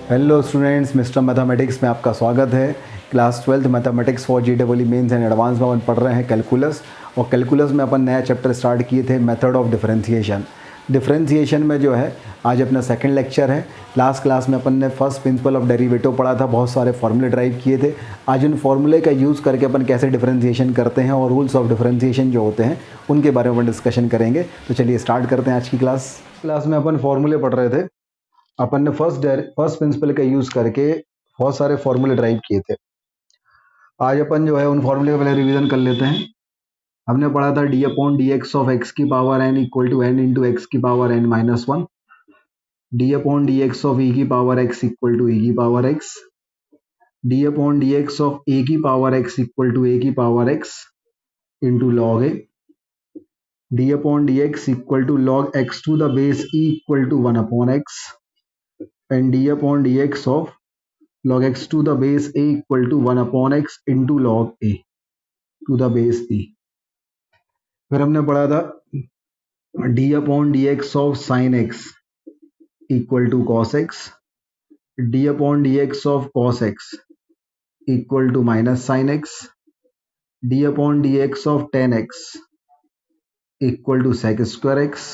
Hello students, mister mathematics में आपका स्वागत है। Class 12th mathematics for JEE mains and advance में अपन पढ़ रहे हैं कैलकुलस। और कैलकुलस में अपन नया चैप्टर स्टार्ट किए थे, मेथड ऑफ डिफरेंशिएशन। डिफरेंशिएशन में जो है आज अपना सेकंड लेक्चर है। लास्ट क्लास में अपन ने फर्स्ट प्रिंसिपल ऑफ डेरिवेटिव पढ़ा था, बहुत सारे फॉर्मूले ड्राइव किए थे। आज उन फॉर्मूले का यूज़ करके अपन कैसे डिफरेंशिएशन करते हैं और रूल्स ऑफ डिफरेंशिएशन जो होते हैं उनके बारे में अपन डिस्कशन करेंगे। तो चलिए स्टार्ट करते हैं आज की क्लास में अपन फॉर्मूले पढ़ रहे थे। अपन ने फर्स्ट प्रिंसिपल का यूज करके बहुत सारे फॉर्मूले ड्राइव किए थे। आज अपन जो है उन फॉर्मूले का पहले रिवीजन कर लेते हैं। हमने पढ़ा था D upon D x of x की power N equal to N into X की power N minus one, D upon D x of E की power X equal to E की power X, D upon D x of A की power X equal to A की power X into log A, D upon D X equal to log x to the base E equal to one upon x, and D upon D x of log x to the base a equal to 1 upon x into log a to the base e। फिर हमने पढ़ा था d upon dx of sin x equal to cos x, d upon dx of cos x equal to minus sin x, d upon dx of tan x equal to sec square x,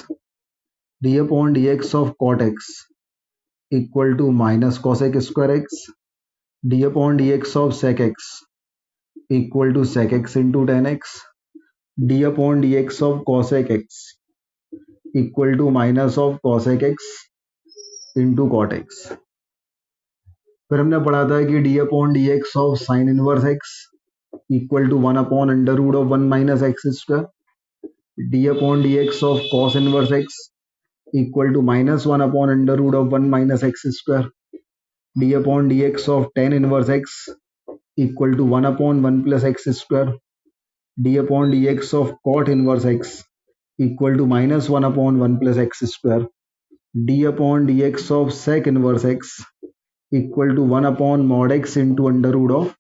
d upon dx of cot x equal to minus cosec square x, d upon dx of sec x equal to sec x into tan x, d upon dx of cosec x equal to minus of cosec x into cot x। फिर हमने पढ़ा था कि d upon dx of sin inverse x equal to 1 upon under root of 1 minus x square, d upon dx of cos inverse x equal to minus 1 upon under root of 1 minus x square, d upon dx of tan inverse x equal to 1 upon 1 plus x square, d upon dx of cot inverse x equal to minus 1 upon 1 plus x square, d upon dx of sec inverse x equal to 1 upon mod x into under root of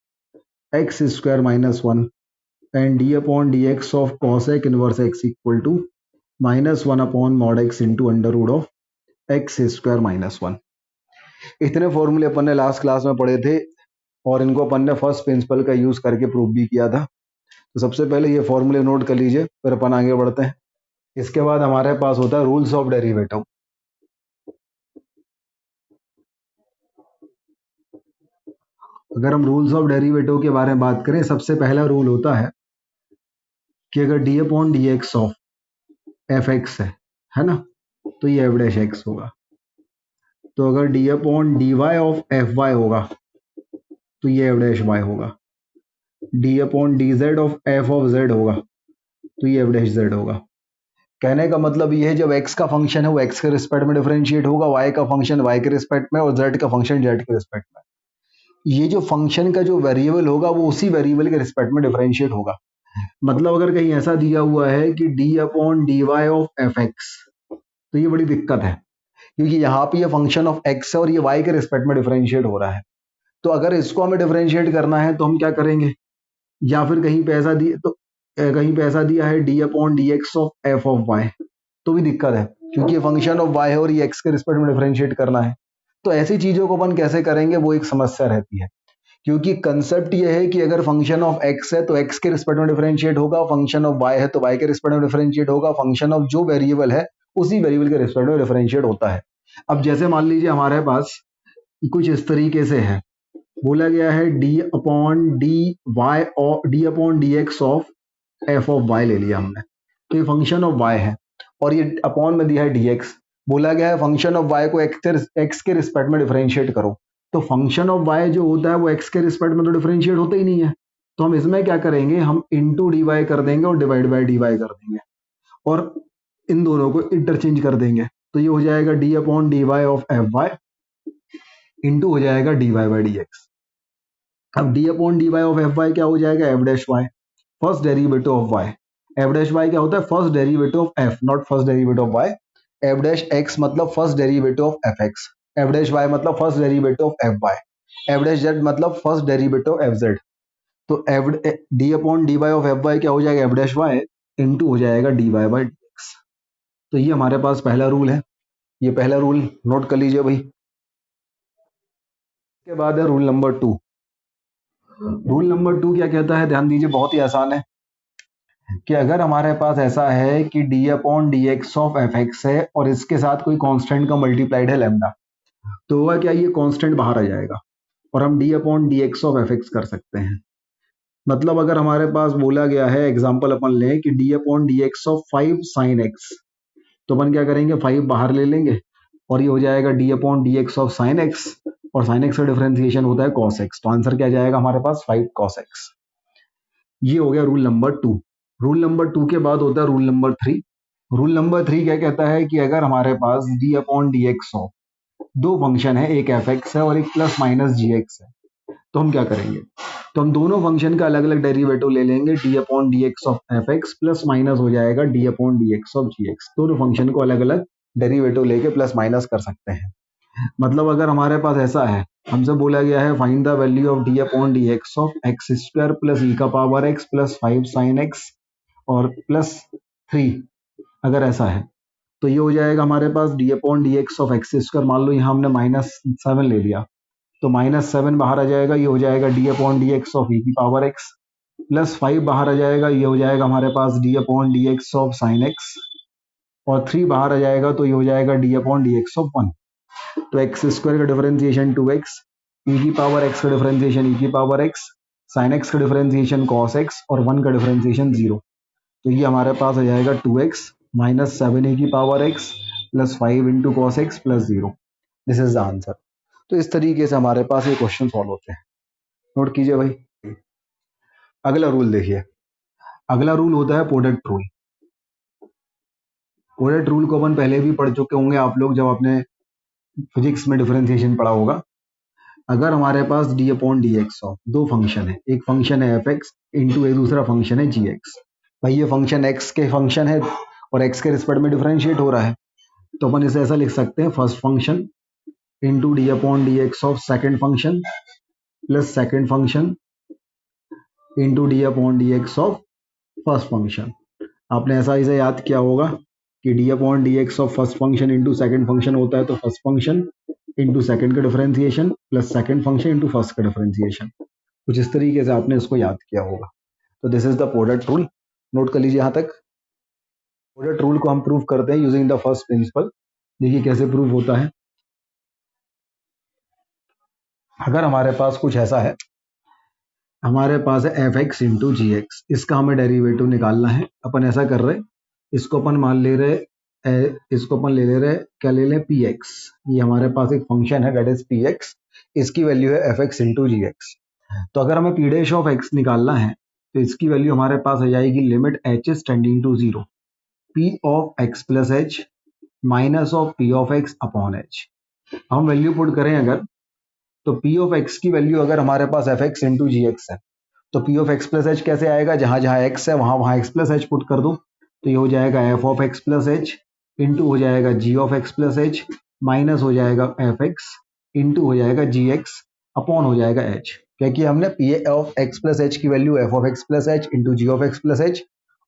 x square minus 1, and d upon dx of cosec inverse x equal to minus 1 upon mod x into under root of x square minus 1। इतने फॉर्मूले अपन ने last class में पढ़े थे और इनको अपन ने first principle का यूज करके प्रूव भी किया था। तो सबसे पहले ये फॉर्मूले नोट कर लीजिए, फिर अपन आगे बढ़ते हैं। इसके बाद हमारे पास होता है रूल्स ऑफ डेरिवेटिव। अगर हम रूल्स ऑफ डेरिवेटिव के बारे में बात करें, सबसे पहला रूल होता है कि अगर d upon D x of F x है ना, तो ये एफ डैश एक्स होगा। तो अगर d upon D Y of F y होगा तो ये एफ डैश वाई होगा। D upon d z of f of z होगा तो ये एफ डैश जेड होगा। कहने का मतलब ये है, जब x का फंक्शन है वो x के रिस्पेक्ट में डिफरेंशिएट होगा, y का फंक्शन y के रिस्पेक्ट में और z का फंक्शन z के रिस्पेक्ट में। ये जो फंक्शन का जो वेरिएबल होगा वो उसी वेरिएबल के रिस्पेक्ट में डिफरेंशिएट होगा। मतलब अगर कहीं ऐसा दिया हुआ है कि d upon D Y of F x, तो ये बड़ी दिक्कत है, क्योंकि यहाँ पे ये फंक्शन ऑफ x है और ये y के रिस्पेक्ट में डिफरेंशिएट हो रहा है। तो अगर इसको हमें डिफरेंशिएट करना है तो हम क्या करेंगे, या फिर कहीं पे ऐसा दिया, तो कहीं पे ऐसा दिया है D upon D x of f of y, तो भी दिक्कत है, क्योंकि ये फंक्शन ऑफ y है और ये x के रिस्पेक्ट में डिफरेंशिएट करना है। तो ऐसी चीजों को अपन कैसे करेंगे, वो एक समस्या रहती है। क्योंकि कंसेप्ट ये है कि अगर फंक्शन ऑफ x है तो x के रिस्पेक्ट में डिफरेंशिएट होगा, फंक्शन ऑफ y है तो y के रिस्पेक्ट में डिफरेंशिएट होगा, फंक्शन ऑफ जो वेरिएबल है उसी वेरिएबल के रिस्पेक्ट में डिफरेंशिएट होता है। अब जैसे मान लीजिए हमारे पास कुछ इस तरीके से है, बोला गया है डी अपॉन डी वाई और d upon D x of f of y ले लिया हमने, तो ये फंक्शन ऑफ y है और ये अपॉन में दिया है dx। बोला गया है फंक्शन ऑफ y को x के रिस्पेक्ट में डिफरेंशिएट करो, तो फंक्शन ऑफ y जो होता है वो x के रिस्पेक्ट में तो डिफरेंशिएट होता ही नहीं है। तो हम इसमें क्या करेंगे, हम इंटू डी वाई कर देंगे और डिवाइड बाई डी वाई कर देंगे और इन दोनों को इंटरचेंज कर देंगे। तो ये हो जाएगा D upon D Y of F Y into हो जाएगा D Y by D X. अब D upon D Y of F Y क्या हो जाएगा, F dash Y, first derivative of Y. F dash Y क्या होता है, first derivative of F, not first derivative of Y. F dash X मतलब first derivative of F X, F dash Y मतलब first derivative of F Y, F dash Z मतलब first derivative of F Z. तो F D upon D Y of F Y क्या हो जाएगा, F dash Y into हो जाएगा D Y by D X. तो ये हमारे पास पहला रूल है, ये पहला रूल नोट कर लीजिए भाई। के बाद है रूल नंबर 2। रूल नंबर 2 क्या कहता है, ध्यान दीजिए, बहुत ही आसान है कि अगर हमारे पास ऐसा है कि d upon D x of F x है और इसके साथ कोई कांस्टेंट का मल्टीप्लाइड है लैम्डा, तो हुआ क्या, ये कांस्टेंट बाहर आ जाएगा और हम D upon D x of F x कर सकते हैं। मतलब अगर हमारे पास बोला गया है, एग्जाम्पल अपन लें कि d upon D x of 5 sine x, तो अपन क्या करेंगे, 5 बाहर ले लेंगे और ये हो जाएगा D upon D x of sine X, और साइन एक्स का डिफरेंशिएशन होता है कॉस एक्स, तो आंसर क्या जाएगा हमारे पास, 5 कॉस एक्स। ये हो गया रूल नंबर 2। रूल नंबर 2 के बाद होता है रूल नंबर 3। रूल नंबर 3 क्या कहता है कि अगर हमारे पास डी अपॉन डी एक्स हो, दो फंक्शन है, एक एफ एक्स है और एक प्लस माइनस जी एक्स है, तो हम क्या करेंगे, तो हम दोनों फंक्शन का अलग अलग डेरिवेटिव ले लेंगे, d upon D x of F x plus minus हो जाएगा D upon D x of ji x. दोनों फंक्शन को अलग अलग डेरिवेटिव लेके प्लस माइनस कर सकते हैं। मतलब अगर हमारे पास ऐसा है, हमसे बोला गया है find the value of D upon D x of X square plus E का power X plus 5 sine X और प्लस 3, अगर ऐसा है तो ये हो जाएगा हमारे पास D upon D x of X square, मान लो यहाँ हमने -7 ले लिया, तो -7 बाहर आ जाएगा, ये हो जाएगा D upon D x of E की पावर एक्स, प्लस 5 बाहर आ जाएगा, ये हो जाएगा हमारे पास D upon D x of sine X, और 3 बाहर आ जाएगा तो ये हो जाएगा D upon D x of 1। तो एक्स स्क्वायर का डिफरेंशिएशन 2x, ई की पावर एक्स का डिफरेंशिएशन ई की पावर एक्स, साइन एक्स का डिफरेंशिएशन कॉस एक्स और 1 का डिफरेंशिएशन 0, तो ये हमारे पास आ जाएगा 2x माइनस 7 ई की power X plus 5 into cos x plus 0। This is the answer. तो इस तरीके से हमारे पास ये क्वेश्चन सॉल्व होते हैं। नोट कीजिए भाई। अगला रूल देखिए, अगला रूल होता है प्रोडक्ट रूल। प्रोडक्ट रूल को अपन पहले भी पढ़ चुके होंगे आप लोग, जब आपने फिजिक्स में डिफरेंशिएशन पढ़ा होगा। अगर हमारे पास डी अपॉन डी एक्स हो, दो फंक्शन है, एक फंक्शन है एफ एक्स इंटू एक दूसरा फंक्शन है जी एक्स। भाई ये फंक्शन एक्स के फंक्शन है और एक्स के रिस्पेक्ट में डिफरेंशिएट हो रहा है, तो अपन इसे ऐसा लिख सकते हैं, first function into D upon D x of second function plus second function into D upon D x of first function. आपने ऐसा इसे याद किया होगा कि d upon D x of first function into second function होता है, तो फर्स्ट फंक्शन इंटू सेकेंड का differentiation plus second function into first का डिफरेंशिएशन। कुछ इस तरीके से आपने इसको याद किया होगा। तो this is the product rule. Note कर लीजिए यहाँ तक। प्रोडक्ट रूल को हम प्रूव करते हैं यूजिंग द फर्स्ट प्रिंसिपल। देखिए कैसे प्रूव होता है। अगर हमारे पास कुछ ऐसा है, हमारे पास है एफ एक्स इंटू जी एक्स, इसका हमें डेरिवेटिव निकालना है। अपन ऐसा कर रहे, इसको अपन मान ले रहे, इसको अपन ले रहे, क्या ले लें, पी एक्स। ये हमारे पास एक फंक्शन है दैट इज पी एक्स, इसकी वैल्यू है एफ एक्स इंटू जी एक्स। तो अगर हमें पी डैश ऑफ एक्स निकालना है तो इसकी वैल्यू हमारे पास आ जाएगी limit H is tending to 0, p of x plus H minus of p of x upon h. हम वैल्यू पुट करें अगर, तो पी ऑफ एक्स की वैल्यू अगर हमारे पास एफ एक्स इंटू जी एक्स है, तो p of x plus h कैसे आएगा, जहां जहां एक्स है वहां वहां एक्स प्लस एच पुट कर दो, तो ये हो जाएगा F of x plus H into हो जाएगा जी of x plus H minus हो जाएगा एफ एक्स इंटू हो जाएगा जी एक्स अपॉन हो जाएगा एच। क्या किया हमने, P of x plus H की value F of x plus H into ji of x plus H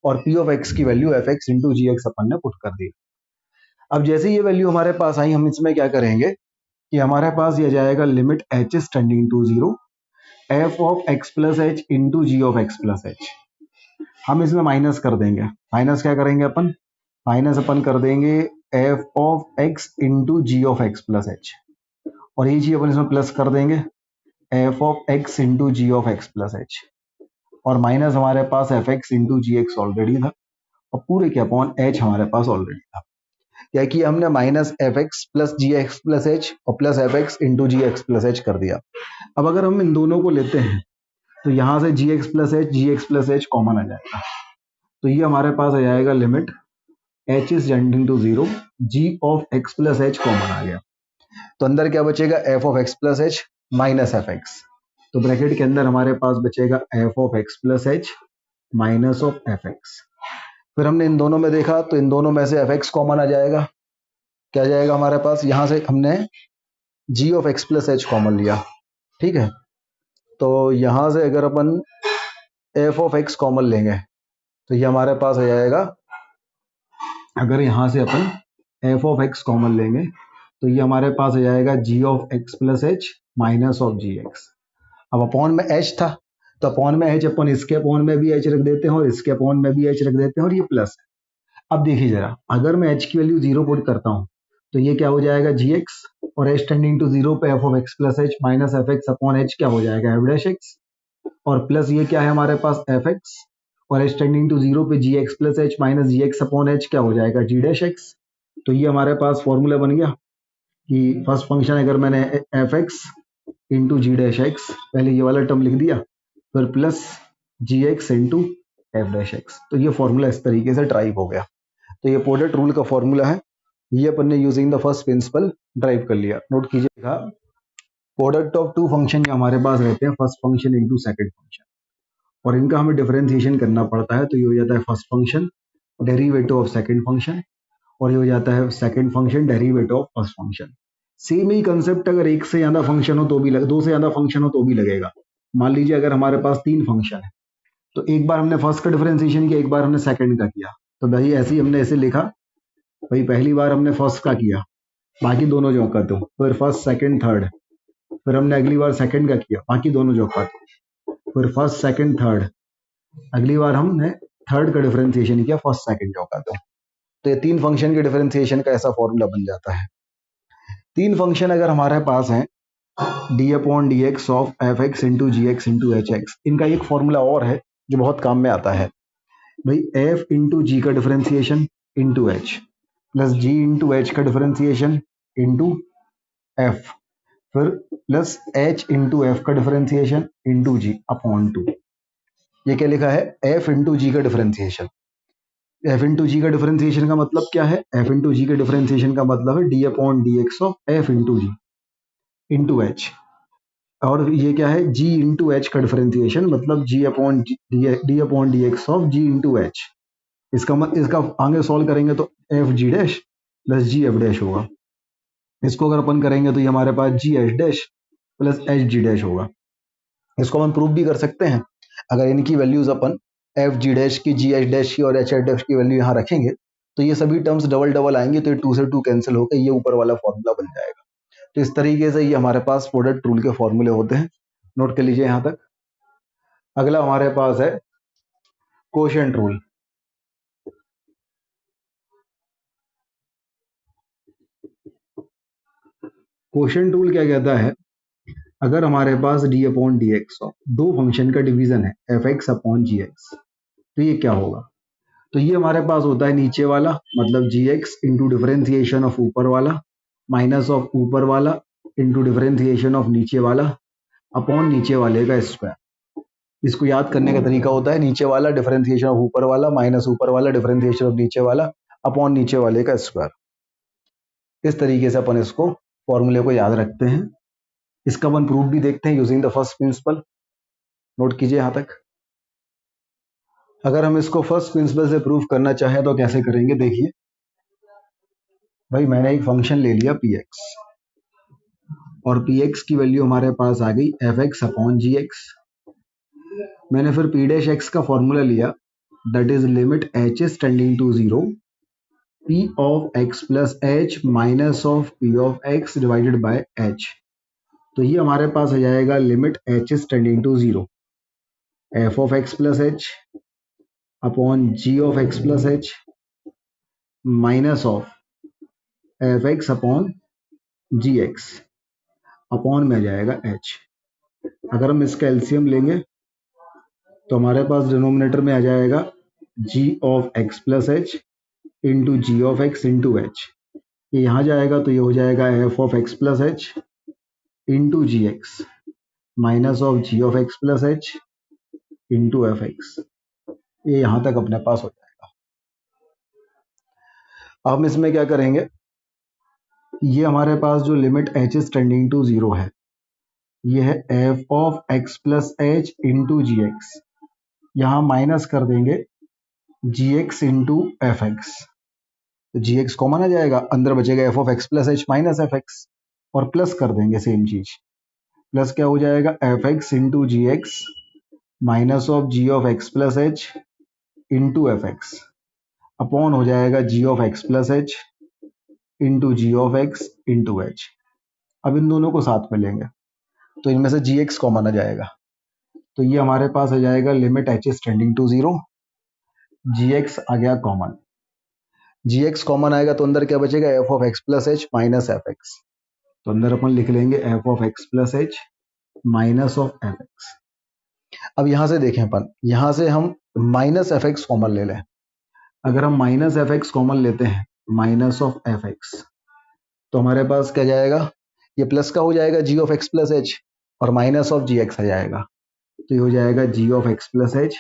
और पी ऑफ एक्स की वैल्यू एफ एक्स इंटू जी एक्स अपन ने पुट कर दी। अब जैसे ये वैल्यू हमारे पास आई, हम इसमें क्या करेंगे कि हमारे पास ये जाएगा limit H is tending to 0, f of x plus H into ji of x plus h. हम इसमें माइनस कर देंगे, माइनस क्या करेंगे अपन, माइनस अपन कर देंगे f of x into ji of x plus H, और ये चीज अपन इसमें प्लस कर देंगे f of x into ji of x plus H, और माइनस हमारे पास एफ एक्स इंटू जी एक्स ऑलरेडी था और पूरे के अपॉन एच हमारे पास ऑलरेडी था। क्या किया हमने, minus F x plus G X plus H और प्लस एफ एक्स इंटू जी एक्स प्लस एच कर दिया। अब अगर हम इन दोनों को लेते हैं तो यहां से G X plus H common आ जाएगा, तो ये हमारे पास आ जाएगा limit H is tending to 0, G of x plus H common आ गया, तो अंदर क्या बचेगा, F of x plus H minus F x. तो ब्रैकेट के अंदर हमारे पास बचेगा F of x plus H minus of F X. फिर हमने इन दोनों में देखा तो इन दोनों में से एफ एक्स कॉमन आ जाएगा, क्या जाएगा हमारे पास, यहां से हमने G of x plus H common लिया, ठीक है। तो यहां से अगर अपन एफ ऑफ एक्स कॉमन लेंगे तो ये हमारे पास आ जाएगा, अगर यहां से अपन एफ ऑफ एक्स कॉमन लेंगे तो ये हमारे पास हो जाएगा जी of x plus H minus of ji x. अब अपॉन में एच था, तो अपॉन में एच अपन इसके अपॉन में भी एच रख देते हैं और इसके अपॉन में भी एच रख देते हैं और ये प्लस है। अब देखिए जरा, अगर मैं एच की वैल्यू जीरो पुट करता हूँ तो ये क्या हो जाएगा जी एक्स, और एच टेंडिंग टू जीरो पे F of x plus H minus F x upon H क्या हो जाएगा एफ डैश एक्स, और प्लस ये क्या है हमारे पास एफ एक्स, और एच टेंडिंग टू जीरो पे जी X plus H minus g x upon H क्या हो जाएगा जी डैश एक्स। तो ये हमारे पास फॉर्मूला बन गया कि फर्स्ट फंक्शन अगर मैंने एफ एक्स इंटू जी डैश एक्स, पहले ये वाला टर्म लिख दिया, फिर plus G x into F dash X, तो ये फॉर्मूला इस तरीके से ड्राइव हो गया। तो ये प्रोडक्ट रूल का फॉर्मूला है, ये अपन ने using the first principle drive कर लिया। नोट कीजिएगा, प्रोडक्ट ऑफ टू फंक्शन जो हमारे पास रहते हैं, first function into second function, और इनका हमें डिफरेंशिएशन करना पड़ता है, तो ये हो जाता है first function derivative of second function, और ये हो जाता है second function derivative of first function. Same he concept अगर एक से ज्यादा फंक्शन हो तो भी दो से ज्यादा फंक्शन हो तो भी लगेगा। मान लीजिए अगर हमारे पास तीन फंक्शन है, तो एक बार हमने फर्स्ट का डिफरेंशिएशन किया, एक बार हमने सेकंड का किया, तो भाई ऐसे ही हमने ऐसे लिखा, भाई पहली बार हमने फर्स्ट का किया, बाकी दोनों जो का दो, फिर फर्स्ट सेकंड थर्ड, फिर हमने अगली बार सेकंड का किया, बाकी दोनों जो का दो, फिर फर्स्ट सेकंड थर्ड, अगली बार हमने थर्ड का डिफरेंशिएशन किया, फर्स्ट सेकंड जो का दो। तो ये तीन फंक्शन के डिफरेंशिएशन का ऐसा फॉर्मूला बन जाता है। तीन फंक्शन अगर हमारे पास हैं, d upon D x of F x into ji x into h x, इनका एक फॉर्मूला और है जो बहुत काम में आता है, भाई एफ इंटू जी का डिफरेंशिएशन इंटू एच प्लस जी इंटू एच का डिफरेंशिएशन इंटू एफ, फिर प्लस एच इंटू एफ का डिफरेंशिएशन इंटू जी अपॉन टू। ये क्या लिखा है, एफ इंटू जी का डिफरेंशिएशन। एफ इंटू जी का डिफरेंशिएशन का मतलब क्या है, एफ इंटू जी के डिफरेंशिएशन का मतलब है D upon D x of F into G into H, और ये क्या है जी इंटू एच का डिफरेंशिएशन, मतलब G upon D upon D x of G into H. इसका आगे सॉल्व करेंगे तो F G dash plus G F dash होगा। इसको अगर अपन करेंगे तो ये हमारे पास G H dash plus H G dash होगा। इसको हम प्रूव भी कर सकते हैं, अगर इनकी वैल्यूज अपन एफ जी डैश की, जी एच डैश की और एच एच डैश की वैल्यू यहाँ रखेंगे तो ये सभी टर्म्स डबल डबल आएंगे, तो ये टू से टू कैंसिल होकर ये ऊपर वाला फॉर्मूला बन जाएगा। तो इस तरीके से ये हमारे पास प्रोडक्ट रूल के फॉर्मूले होते हैं। नोट कर लीजिए यहाँ तक। अगला हमारे पास है कोशेंट रूल। कोशेंट रूल क्या कहता है, अगर हमारे पास D upon D x of दो फंक्शन का डिवीजन है एफ एक्स अपॉन जी एक्स, तो ये क्या होगा, तो ये हमारे पास होता है नीचे वाला, मतलब जी एक्स इंटू डिफरेंशिएशन ऑफ ऊपर वाला माइनस ऑफ ऊपर वाला इंटू डिफरेंशिएशन ऑफ नीचे वाला अपॉन नीचे वाले का स्क्वायर। इसको याद करने का तरीका होता है नीचे वाला डिफरेंशिएशन ऑफ ऊपर वाला माइनस ऊपर वाला डिफरेंशिएशन ऑफ नीचे वाला अपॉन नीचे वाले का स्क्वायर। इस तरीके से अपन इसको फॉर्मूले को याद रखते हैं। इसका अपन प्रूफ भी देखते हैं using the first principle. Note कीजिए यहां तक। अगर हम इसको फर्स्ट प्रिंसिपल से प्रूफ करना चाहें तो कैसे करेंगे, देखिए भाई मैंने एक फंक्शन ले लिया पी एक्स, और पी एक्स की वैल्यू हमारे पास आ गई एफ एक्स अपॉन जी एक्स। मैंने फिर पी डैश एक्स का फॉर्मूला लिया, that is limit H is tending to zero p of x plus H minus of p of x divided by h. तो ये हमारे पास आ जाएगा limit H is tending to zero f of x plus h upon g of x plus H minus of F x upon ji x upon में आ जाएगा H. अगर हम इसका एलसीएम लेंगे तो हमारे पास डिनोमिनेटर में आ जाएगा जी of x plus H into ji of x into H. ये यहाँ जाएगा तो ये हो जाएगा F of x plus H into ji x minus of ji of x plus H into F X. ये यहाँ तक अपने पास हो जाएगा। अब हम इसमें क्या करेंगे, ये हमारे पास जो limit H is tending to zero है, ये है f of x plus H into ji x, यहाँ माइनस कर देंगे g x into F x. G x common आ जाएगा, अंदर बचेगा F of x plus H minus F x, और प्लस कर देंगे सेम चीज, प्लस क्या हो जाएगा f x into ji x minus of ji of x plus H into F x upon हो जाएगा जी of x plus H into ji of x into H. अब इन दोनों को साथ में लेंगे तो इनमें से जी एक्स कॉमन आ जाएगा, तो ये हमारे पास आ जाएगा limit H is tending to zero, G x आ गया कॉमन। जी एक्स कॉमन आएगा तो अंदर क्या बचेगा, F of x plus H minus F x. तो अंदर अपन लिख लेंगे F of x plus H minus of F x. अब यहां से देखें अपन, यहां से हम माइनस एफ एक्स कॉमन ले लें। अगर हम माइनस एफ एक्स कॉमन लेते हैं, माइनस ऑफ एफ एक्स, तो हमारे पास क्या जाएगा, ये प्लस का हो जाएगा जी ऑफ एक्स प्लस एच और माइनस ऑफ जी एक्स आ जाएगा, तो ये हो जाएगा जी of x plus H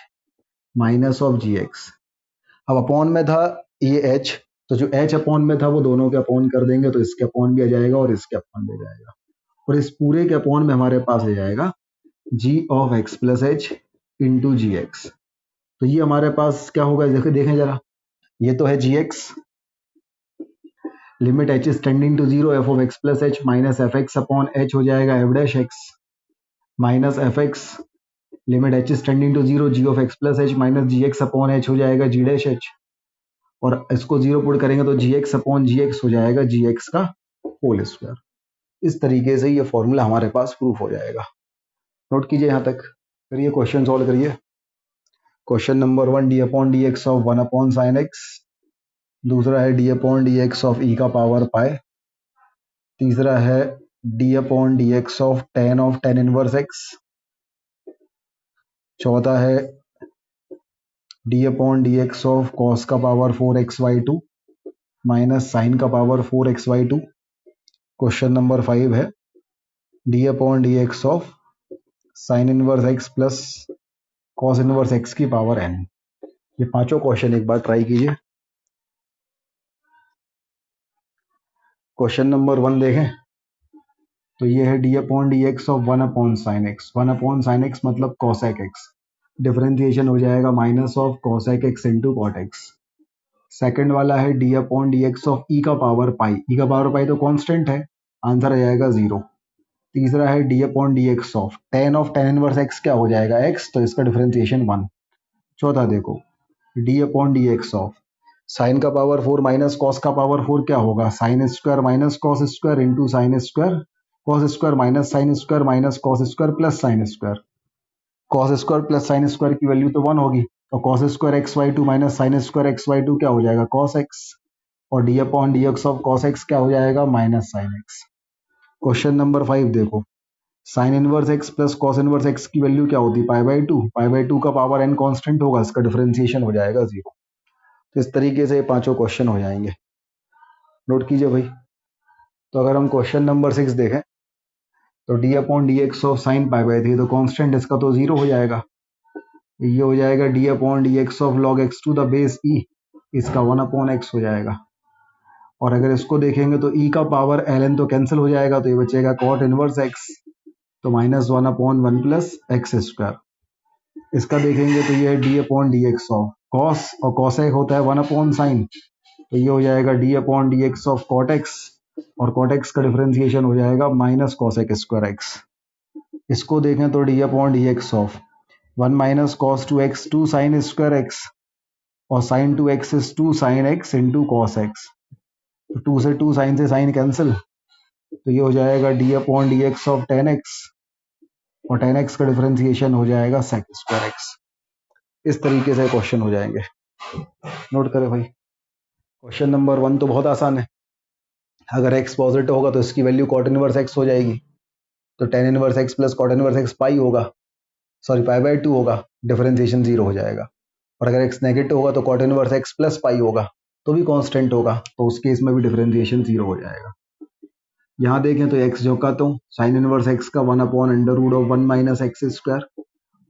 minus of ji x. अब अपॉन में था ये एच, तो जो एच अपॉन में था वो दोनों के अपॉन कर देंगे, तो इसके अपॉन भी आ जाएगा और इसके अपॉन भी आ जाएगा, और इस पूरे के अपॉन में हमारे पास आ जाएगा जी of x plus H into ji x. तो ये हमारे पास क्या होगा, देखें जरा, ये तो है g x, limit H is tending to zero, f of x plus H minus F x upon h हो जाएगा F dash x minus F x, limit H is tending to zero, g of x plus H minus g x upon h हो जाएगा जी dash H, और इसको zero put करेंगे तो जी x upon जी x हो जाएगा जी एक्स का होल स्क्वायर। इस तरीके से ये फॉर्मूला हमारे पास प्रूफ हो जाएगा। नोट कीजिए यहाँ तक, करिए क्वेश्चन सॉल्व करिए। Question number 1, d upon D x of 1 upon sine x. दूसरा है D upon D x of e का पावर पाई। तीसरा है D upon D x of tan inverse x. चौथा है D upon D x of cos का power 4xy2 minus sine का power 4xy2। Question number 5 है D upon D x of sine inverse x plus cos inverse x की power n। ये पांचों question एक बार ट्राई कीजिए। क्वेश्चन नंबर 1 देखें तो ये है D upon D x of 1 upon sine x. 1 upon sine x मतलब कॉसेक एक्स, डिफरेंशिएशन हो जाएगा minus of cosec x into cot x. Second वाला है D upon D x of e का पावर पाई। ई का पावर पाई तो कांस्टेंट है, answer आ जाएगा 0। तीसरा है D upon D x of tan inverse x क्या हो जाएगा x, तो इसका डिफरेंशिएशन 1। चौथा देखो d upon D x of sine का पावर 4 माइनस कॉस का पावर 4 क्या होगा, sine square minus cos square into sine square, cos square minus cos square plus sine square. Cos square plus sine square की value तो 1 होगी, तो cos square x by two minus sine square x by two क्या हो जाएगा, cos x, और d upon D x of cos x क्या हो जाएगा, minus sine x. Question number 5 देखो, sign inverse x plus cos inverse x की value क्या होती है, पाई बाई टू का पावर एन कांस्टेंट होगा, इसका डिफरेंशिएशन हो जाएगा 0। तो इस तरीके से ये पांचों क्वेश्चन हो जाएंगे। नोट कीजिए भाई। तो अगर हम क्वेश्चन नंबर 6 देखें तो d upon D x of sine pi by three, तो कांस्टेंट इसका तो 0 हो जाएगा, ये हो जाएगा D upon D x of log x to the base e, इसका 1 अपॉन एक्स हो जाएगा। और अगर इसको देखेंगे तो ई का पावर एल एन तो कैंसिल हो जाएगा, तो ये बचेगा कॉट इनवर्स एक्स, तो minus 1 upon 1 plus x square. इसका देखेंगे तो ये है D upon D x of cos, और कॉसेक होता है 1 अपॉन साइन, तो ये हो जाएगा D upon D x of cot x, और कॉट एक्स का डिफरेंशिएशन हो जाएगा माइनस कॉसेक स्क्वायर एक्स। इसको देखें तो d upon D x of 1 minus cos 2x 2 sine square x, और sine 2x is 2 sine x into cos x, तो 2 से 2 साइन से साइन कैंसिल, तो ये हो जाएगा D upon D x of ten x, और टेन एक्स का डिफरेंशिएशन हो जाएगा सेक स्क्वायर एक्स। इस तरीके से क्वेश्चन हो जाएंगे। नोट करें भाई। क्वेश्चन नंबर 1 तो बहुत आसान है, अगर एक्स पॉजिटिव होगा तो इसकी वैल्यू कॉट इनवर्स एक्स हो जाएगी, तो tan inverse x plus cot inverse x pi होगा, सॉरी पाई बाई 2 होगा, डिफरेंशिएशन 0 हो जाएगा। और अगर एक्स नेगेटिव होगा तो cot inverse x plus pi होगा, तो भी कांस्टेंट होगा, तो उस केस में भी डिफरेंशिएशन 0 हो जाएगा। यहाँ देखें तो एक्स जो का तो साइन इनवर्स एक्स का 1 upon under root of 1 minus x square,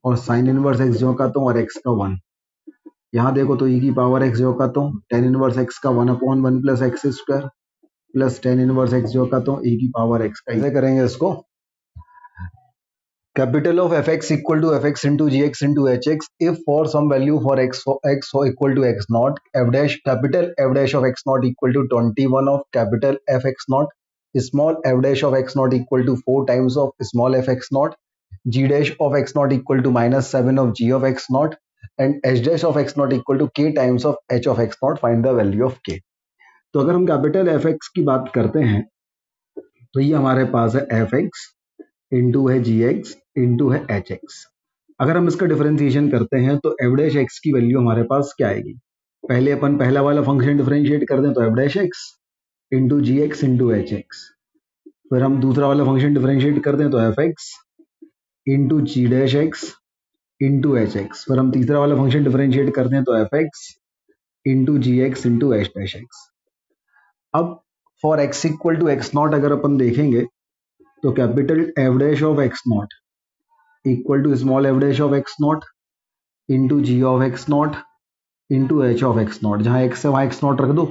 और साइन इनवर्स एक्स जो का तो और एक्स का 1। यहाँ देखो तो ई की पावर एक्स जो का तो टेन इनवर्स एक्स का 1 upon 1 plus x square plus ten inverse x जो का तो ई की पावर एक्स का। कैसे करेंगे इसको, capital of fx equal to fx into gx into hx if for some value for x equal to x naught f dash capital f dash of x naught equal to 21 of capital fx naught, small f dash of x naught equal to 4 times of small fx naught, g dash of x naught equal to minus 7 of g of x naught, and h dash of x naught equal to k times of h of x naught, find the value of k। तो अगर हम capital f x की बात करते हैं तो ये हमारे पास है एफ एक्स इंटू है जी एक्स इंटू है एच एक्स। अगर हम इसका डिफरेंशिएशन करते हैं तो एफ डैश एक्स की वैल्यू हमारे पास क्या आएगी? पहले अपन पहला वाला फंक्शन डिफरेंशिएट कर दें तो एफ डैश एक्स इंटू जी एक्स इंटू एच एक्स। फिर हम दूसरा वाला फंक्शन डिफरेंशिएट कर दें तो एफ एक्स इंटू जी dash x into h x. फिर हम तीसरा वाला फंक्शन डिफरेंशिएट कर दें तो एफ एक्स इंटू जी x into h dash x. अब for x equal to x naught अगर अपन देखेंगे तो capital f dash of x naught equal to small f dash of x naught into ji of x naught into h of x naught. जहाँ x है वहाँ x naught रख दो,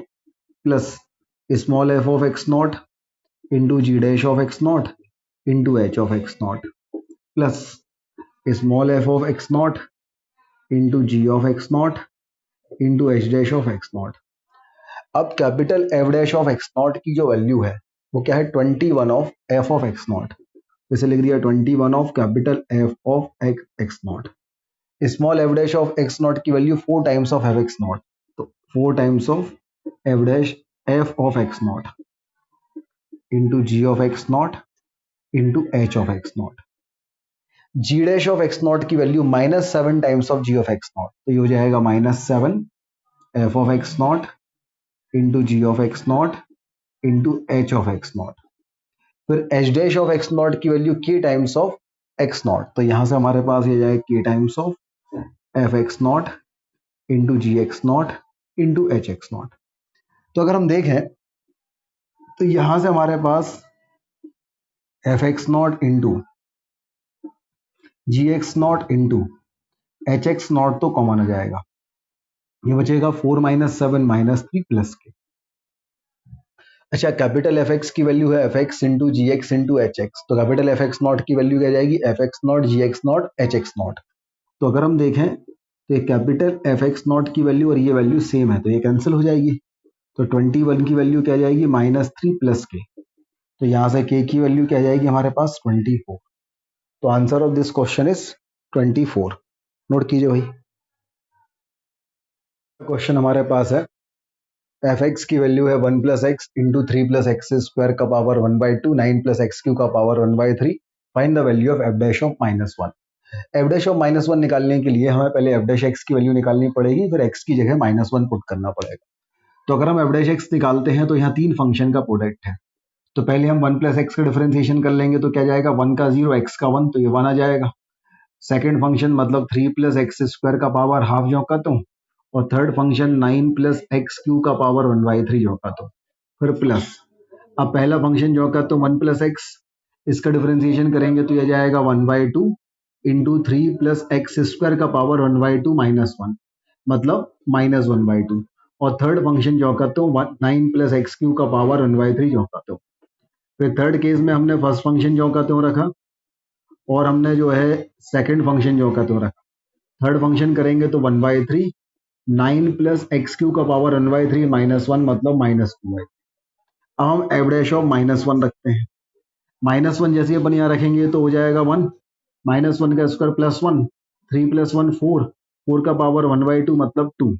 plus small f of x naught into ji dash of x naught into h of x naught, plus small f of x naught into ji of x naught into h dash of x naught. अब capital f dash of x not की जो value है वो क्या है? 21 of f of x naught. इसे लिख दिया 21 of capital f of x naught. Small f dash of x not की value 4 times of F x not, तो 4 times of f dash f of x naught into ji of x naught into h of x not. G dash of x not की value -7 times of ji of x not, तो ये हो जाएगा -7 F of x naught into ji of x naught into h of x naught. फिर h dash of x not की value k times of x not, तो यहां से हमारे पास ये जाएगा k times of F x naught into ji x naught into h x not. तो अगर हम देखें तो यहां से हमारे पास f x naught into ji x naught into h x not तो कॉमन आ जाएगा, ये बचेगा 4 - 7 -3 प्लस के। अच्छा, कैपिटल एफ एक्स की वैल्यू है एफ एक्स इंटू जी एक्स इंटू एच एक्स, तो कैपिटल एफ एक्स नॉट की वैल्यू क्या जाएगी? F x not g x not h x not. तो अगर हम देखें तो ये कैपिटल एफ एक्स नॉट की वैल्यू और ये वैल्यू सेम है, तो ये कैंसिल हो जाएगी। तो 21 की वैल्यू क्या जाएगी? -3 प्लस के। तो यहाँ से के की वैल्यू क्या जाएगी हमारे पास? 24। तो answer of this question is 24। Note कीजिए भाई। क्वेश्चन हमारे पास है एफ एक्स की वैल्यू है 1 + x इंटू 3 + x स्क्वायर का पावर 1/2 9 + x³ का power 1/3। Find the value of f dash of -1। F dash of -1 निकालने के लिए हमें पहले एफ डैश एक्स की वैल्यू निकालनी पड़ेगी, फिर x की जगह -1 पुट करना पड़ेगा। तो अगर हम एफ डैश एक्स निकालते हैं तो यहाँ 3 फंक्शन का प्रोडक्ट है। तो पहले हम 1 + x का डिफरेंशिएशन कर लेंगे, तो क्या जाएगा? 1 का 0 x का 1, तो ये 1 आ जाएगा। सेकेंड फंक्शन मतलब 3 + x² का पावर हाफ जोका तो, और थर्ड फंक्शन 9 + x³ का पावर 1/3 जोका तो, फिर प्लस। अब पहला फंक्शन जोका तो 1 + x, इसका डिफरेंशिएशन करेंगे तो यह जाएगा 1/2 इंटू 3 + x² का पावर 1/2 -1, मतलब -1/2। और थर्ड फंक्शन जोका तो 9 + x³ का पावर 1/3 जोका तो। फिर थर्ड केस में हमने फर्स्ट फंक्शन जोका तो रखा और हमने जो है सेकंड फंक्शन जोका तो रखा। थर्ड फंक्शन करेंगे तो 1/3, 9 + x³ का पावर 1/3 -1, मतलब -2। अब हम एफ डैश ऑफ -1 रखते हैं। -1 जैसे अपन यहाँ रखेंगे तो हो जाएगा 1, -1 का स्क्वायर +1, 3 + 1 4, 4 का पावर 1/2 मतलब 2।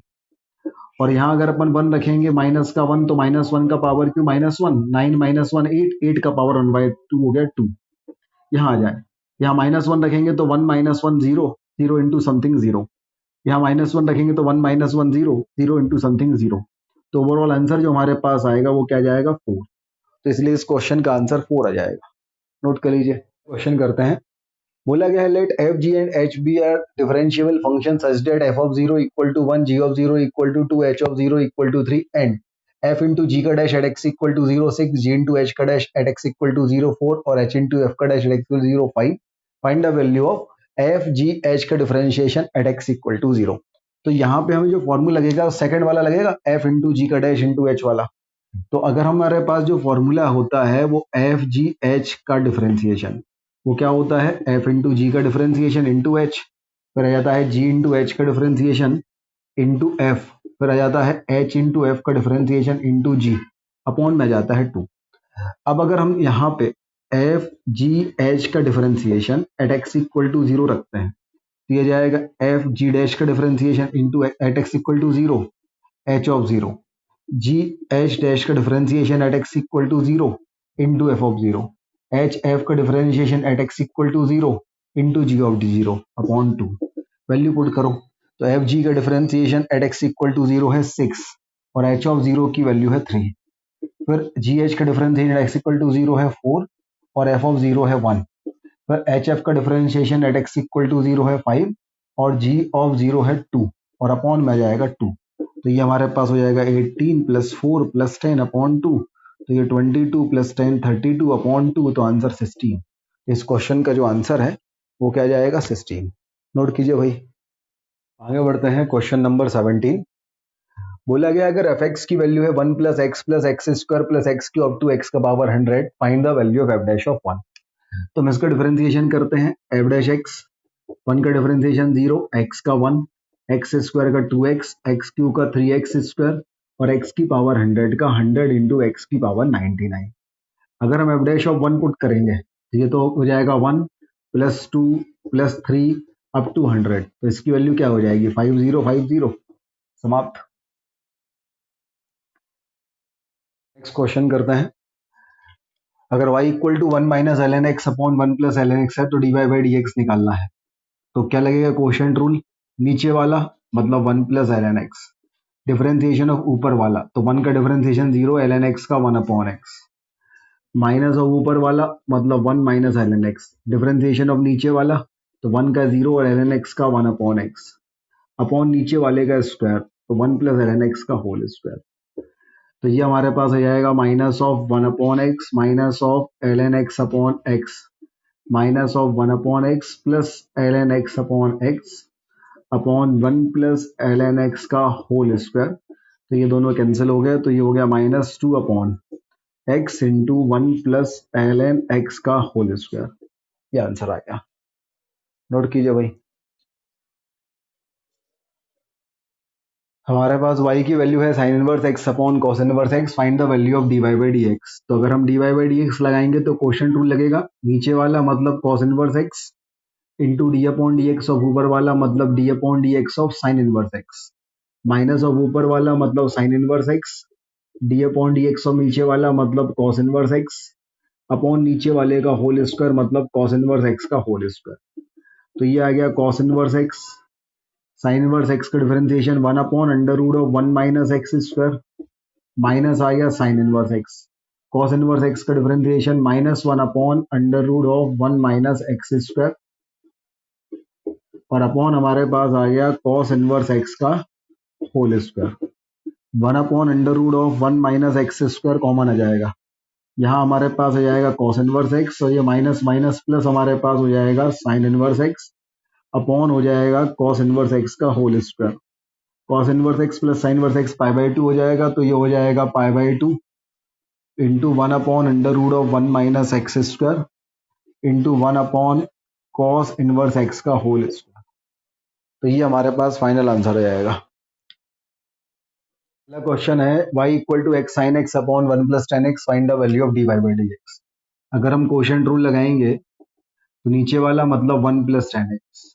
और यहाँ अगर अपन 1 रखेंगे माइनस का 1, तो -1 का पावर क्यों -1, 9 - 1 8, 8 का पावर 1/2 हो गया 2। यहाँ आ जाए, यहाँ -1 रखेंगे तो 1 - 1 0, 0 इंटू समथिंग 0। यहाँ -1 रखेंगे तो 1 - 1 0, 0 इंटू समथिंग 0। तो ओवरऑल आंसर जो हमारे पास आएगा वो क्या जाएगा? 4। तो इसलिए इस क्वेश्चन का आंसर 4 आ जाएगा। नोट कर लीजिए। क्वेश्चन करते हैं। बोला गया है let f g and h be are differentiable function such that f of 0 = 1, g of 0 = 2, h of 0 = 3 and f into g का dash at x = 0 6, g into H का डैश एट एक्स = 0 4 और h into f का dash at x = 0 5। Find the value of f g h का differentiation at x = 0। तो यहाँ पे हमें जो फॉर्मूला लगेगा सेकंड वाला लगेगा, एफ इंटू जी का डैश इंटू एच वाला। तो अगर हमारे पास जो फॉर्मूला होता है वो एफ जी एच का डिफरेंशिएशन, वो क्या होता है? एफ इंटू जी का डिफरेंशिएशन इंटू एच, फिर आ जाता है जी इंटू एच का डिफरेंशिएशन इंटू एफ, फिर आ जाता है एच इंटू एफ का डिफरेंशिएशन इंटू जी, अपॉन में आ जाता है 2। अब अगर हम यहाँ पे एफ जी एच का डिफरेंशिएशन एट एक्स = 0 रखते हैं तो ये जाएगा एफ जी डैश का differentiation into at x = 0 h of 0, g H dash का differentiation at x equal to 0 into f of 0, h f का differentiation at x equal to 0 into ji of d 0 upon 2। Value put करो तो F g का differentiation at x equal to 0 है 6 और H of 0 की value है 3। फिर g h का differentiation at x equal to 0 है 4 और एफ ऑफ 0 है 1। फिर एच एफ का differentiation at x equal to 0 है 5 और जी ऑफ 0 है 2 और अपॉन में आ जाएगा 2। तो ये हमारे पास हो जाएगा 18 प्लस 4 प्लस 10 अपॉन 2। तो ये 22 प्लस 10 32 अपॉन 2, तो आंसर 16। इस क्वेश्चन का जो आंसर है वो क्या जाएगा 16। नोट कीजिए भाई। आगे बढ़ते हैं क्वेश्चन नंबर 17। बोला गया अगर एफ एक्स की वैल्यू है 1 plus x square plus x cube up to x का power 100, find the value of f dash of 1। तो हम इसका डिफरेंशिएशन करते हैं। एफ डैश एक्स 1 का डिफरेंशिएशन 0, एक्स का 1, एक्स स्क्वायर का 2x, एक्स क्यू का 3x स्क्वायर और एक्स की पावर 100 का 100 इंटू एक्स की पावर 99। अगर हम एफ डैश ऑफ 1 पुट करेंगे तो ये तो हो जाएगा 1 प्लस 2 प्लस 3 अप टू 100। तो इसकी वैल्यू क्या हो जाएगी 5050। समाप्त। नेक्स्ट क्वेश्चन करते हैं। अगर y equal to 1 minus l n x upon 1 plus l n x है तो d Y by D x निकालना है। तो क्या लगेगा क्वोशिएंट रूल, नीचे वाला मतलब 1 plus l n x, differentiation of ऊपर वाला तो 1 का डिफरेंशिएशन 0 एल एन एक्स का 1 अपॉन एक्स, माइनस ऑफ ऊपर वाला मतलब 1 minus l n x, differentiation of नीचे वाला तो 1 का 0 और एल एन एक्स का 1 अपॉन एक्स, अपॉन नीचे वाले का स्क्वायर तो 1 प्लस एल एन एक्स का होल स्क्वायर। तो ये हमारे पास आ जाएगा minus of 1 upon x minus of l n x upon x minus of 1 upon x plus l n x upon x upon 1 plus l n x का whole square. तो ये दोनों कैंसिल हो गए तो ये हो गया minus 2 upon x into 1 plus l n x का होल स्क्वायर। ये आंसर आ गया। नोट कीजिए भाई। हमारे पास y की वैल्यू है sine inverse x upon cos inverse x, find the value of dy by dx। तो अगर हम dy बाई dx लगाएंगे तो क्वोशिएंट रूल लगेगा, नीचे वाला मतलब cos inverse x into D upon D x of ऊपर वाला मतलब D upon D x of sine inverse x, minus of ऊपर वाला मतलब sign inverse x, D upon D x of नीचे वाला मतलब कॉस इनवर्स x अपॉन नीचे वाले का होल स्क्वायर मतलब कॉस इनवर्स x का होल स्क्वायर। तो ये आ गया cos inverse x, sine inverse x का differentiation 1 upon under root of 1 minus x square, minus आ गया sine inverse x, cos inverse x का differentiation minus 1 upon under root of 1 minus x square और upon हमारे पास आ गया cos inverse x का whole square. 1 upon under root of 1 minus x square common आ जाएगा, यहाँ हमारे पास आ जाएगा कॉस इनवर्स x और ये माइनस माइनस प्लस हमारे पास हो जाएगा साइन इनवर्स x अपॉन हो जाएगा कॉस इनवर्स x का whole square. Cos inverse x plus sine inverse x pi by 2 हो जाएगा तो ये हो जाएगा pi by 2 into 1 upon under root of 1 minus x square into 1 upon cos inverse x का होल स्क्वायर। तो ये हमारे पास फाइनल आंसर आ जाएगा। अगला क्वेश्चन है y equal to x sine x upon 1 plus tan x, find the value of d Y by D x. अगर हम quotient rule लगाएंगे तो नीचे वाला मतलब 1 plus tan x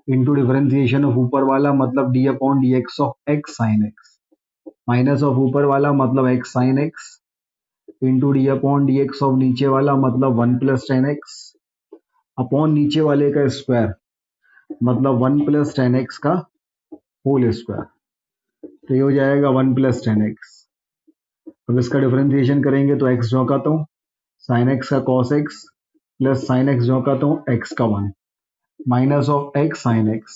into differentiation of ऊपर वाला मतलब D upon D x of x sine x, minus of ऊपर वाला मतलब x sine x into D upon D x of नीचे वाला मतलब 1 प्लस टेन एक्स अपॉन नीचे वाले का स्क्वायर मतलब 1 प्लस टेन एक्स का होल स्क्वायर। तो ये हो जाएगा 1 प्लस टेन एक्स। अब इसका डिफरेंशिएशन करेंगे तो एक्स झोंकाता हूँ, साइन एक्स का cos x plus sine x झोंकाता हूँ एक्स का 1 minus of x sine x,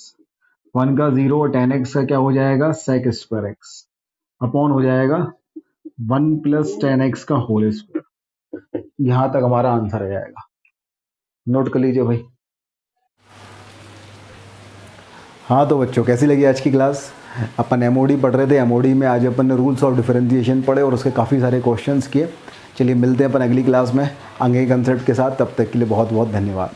1 का 0 और टेन एक्स का क्या हो जाएगा सेक स्क्वायर एक्स अपॉन हो जाएगा 1 प्लस टेन एक्स का होल स्क्वायर। यहाँ तक हमारा आंसर आ जाएगा। नोट कर लीजिए भाई। हाँ तो बच्चों कैसी लगी आज की क्लास। अपन एमओडी पढ़ रहे थे, एमओडी में आज अपन ने रूल्स ऑफ डिफरेंशिएशन पढ़े और उसके काफ़ी सारे क्वेश्चंस किए। चलिए मिलते हैं अपन अगली क्लास में आगे कंसेप्ट के साथ, तब तक के लिए बहुत बहुत धन्यवाद।